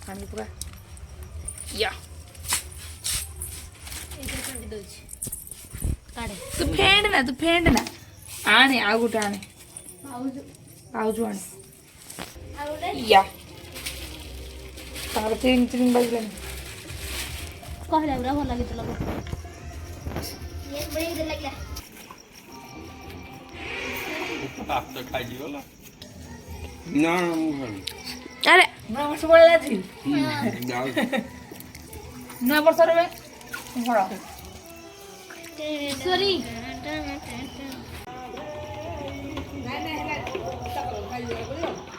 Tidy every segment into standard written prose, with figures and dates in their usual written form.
पानी पूरा या तू फेंड ना आने आ गोटे आने पाउज आने या तार चिंग चिंग बजले कहला पूरा भल लगे चलो ये बड़ी इधर लग गया आप तो खाई जी वाला ना अरे ना वर्ष बोला थी ना वर्ष रे बड़ा सॉरी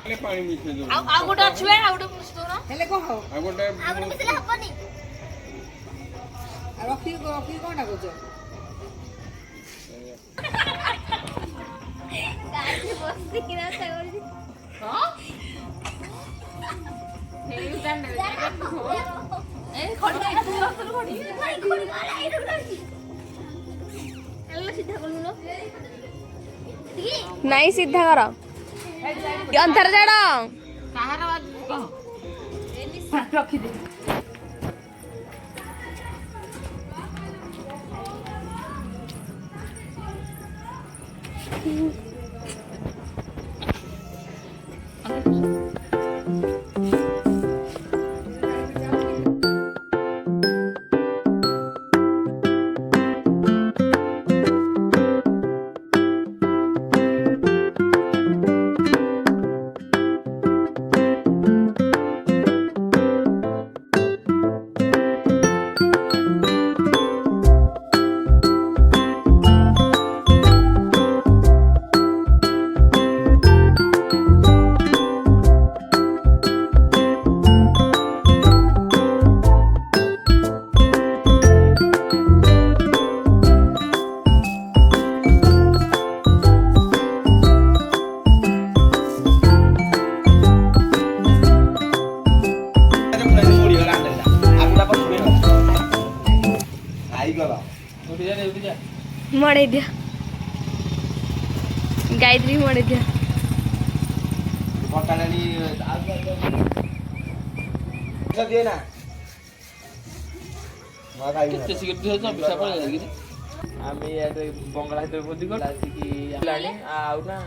ले पानी मिसे दो आ गोटे छुए आ गोटे पुछ दो ना हेले को हो आ गोटे आगुड़ मिसले हबनी आ रखी कोना को गाड़ी बस दिखना था हां हे उतान ए खड़ी तू असर खड़ी खड़ी मारा इधर खड़ी एल्ला सीधा कर लो नहीं सीधा करो अंतर जाड़ा कहार बात कह रखी दे मड़े दिया गायत्री मड़े दिया दे ना କେତେ ସିଗାରେଟ ଦିଅ ପିଠା ପଳେଇ ଲାଗି ଆମେ ଏଟେ ବଙ୍ଗଳା ଭିତରେ ଭୋଜି କରୁ ଆସିକି ହେଲାଣି ଆଉ ନା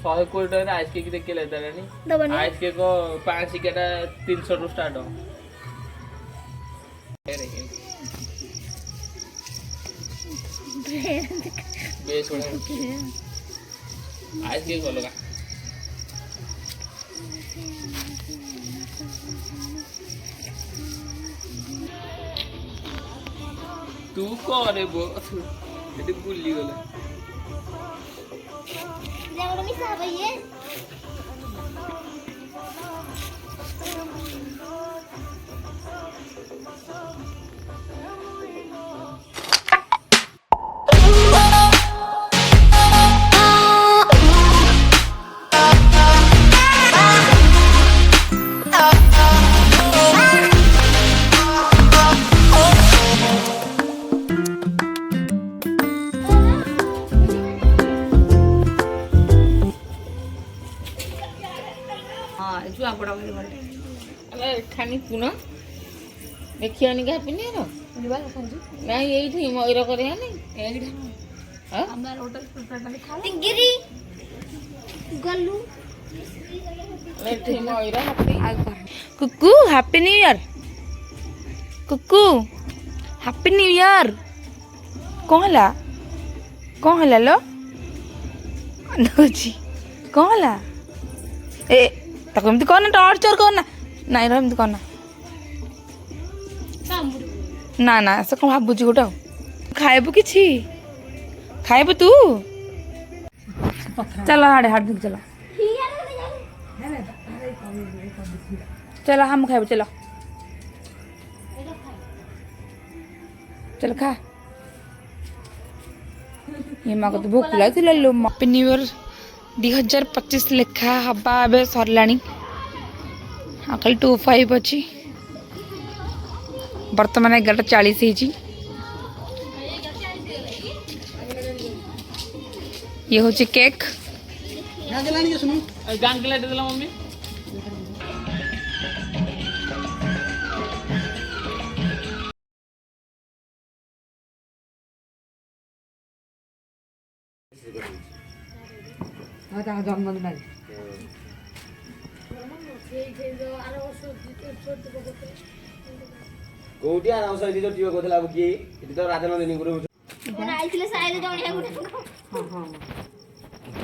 120 ଟଙ୍କାରେ ଆଇସ୍ କେକ୍ ଦେଖିଲେ ଦେଲାଣି दबनी आइस केक 5 सिकेटा 300 रु स्टार्ट हो बेस हो आइस केक बोलो का तू करे बो एटी बुल्ली गला जाओ मिसा भैया हां जुआ बड़ा बड़े अरे खानी पुना देखियानी का पिनी रो दिवा संजू नहीं यही थी मयूर करे नहीं एइडा हां हमार होटल पर खा तिंगिरी गल्लू ले थी Mayur happy Kuku happy new year Kuku happy new year कौन हला लो नोची कौन हला ए ताको एमती करना टॉर्चर करना नहीं रो एमती करना ना ना से कौन भाबुची गोटा खाइबु किछि खाइबु तू चलो हाड़े हाड़ दिख चलो चलो हम खाइबु चलो चल खा ये माँ को तो भूख लगी लो हैप्पी न्यू ईयर 2025 लेखा हवा ए सरलाणी कल 25 अच्छी बर्तमान 11:40 ये हूँ केक गांग के लाइट देला मम्मी କୋଉଠି ଆରାମ ସହିତ ଯୋଉ ଟିଅ କହୁଥିଲା ଆଉ କିଏ ଏଠି ତ ରାଜନନ୍ଦିନୀ ଗୁରୁ ଆଇଥିଲେ ସାଇଲେ ଜଣିଆ ଗୁଟେ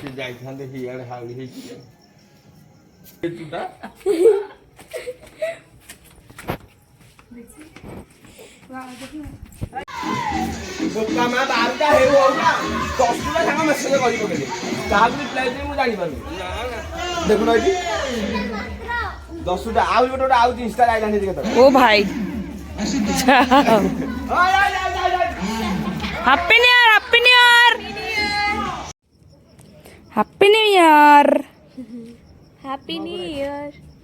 ସେ ଯାଇଥାନ୍ତେ ହିଆଡେ ହାଉଳି ହେଇକି ଚୁଟା ବୋକା ମା 12ଟା ହେଉ ହଉକା 10ଟା ସାଙ୍ଗ ମେସେଜ କରି ପକେଇଲେ କାହାକୁ ରିପ୍ଲାଏ ଦେବି ମୁଁ ଜାଣିପାରୁନି ଦେଖୁନ ଏଠି 10ଟା ଆଉ ଗୋଟେ ଆଉ ଇନଷ୍ଟା ଆଇଲାନି କେତେ ओ भाई happy new year happy new year happy new year happy new year